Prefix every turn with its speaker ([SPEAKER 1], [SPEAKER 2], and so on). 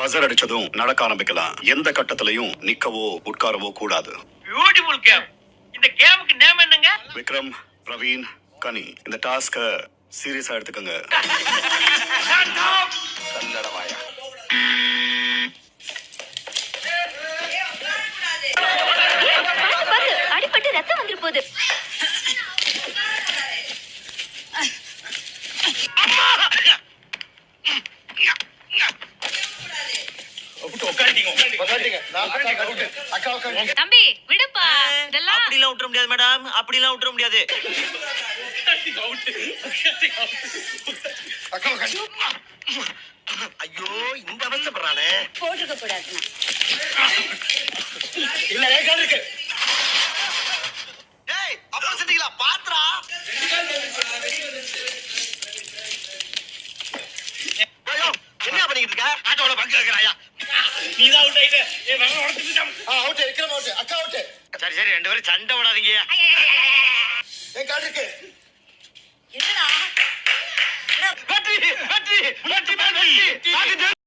[SPEAKER 1] Buzzer அடிச்சதும் நடக்க ஆரம்பிக்கலாம். எந்த கட்டத்திலையும் நிக்கவோ உட்காரவோ கூடாது.
[SPEAKER 2] Beautiful game. இந்த கேமுக்கு நேம் என்னங்க?
[SPEAKER 1] விக்ரம், பிரவீன், கனி, இந்த டாஸ்க சீரியஸா எடுத்துக்கங்க. கல்லடவாயா.
[SPEAKER 3] அடிபட்டு ரத்தம் வந்துரு போகுது. தம்பி விடுப்பா. இதெல்லாம்
[SPEAKER 2] அப்படிலாம் விட்டுற முடியாது மேடம், அப்படிலாம் விட்டுற முடியாது. ஐயோ இந்த அவசப்படுறானே.
[SPEAKER 3] போட்டுக்க கூடாது.
[SPEAKER 2] இல்ல ரேகால் இருக்கு. டேய் அப்பா செட்டீங்களா பாத்ரா. ஐயோ என்ன பண்ணிட்டு இருக்க? ஆட்டோல பங்கு இருக்கறாயா? நீ தான் அவுட் ஆயிட்ட. ஏய் வெங்க உடைச்சிட்டான். Out Vikram out. அக்கா அவுட். சரி சரி ரெண்டு பேரும் சண்டை போடாதீங்க. ஏய் கால் இருக்கு. என்னடா? வெற்றி வெற்றி வெற்றி வெற்றி.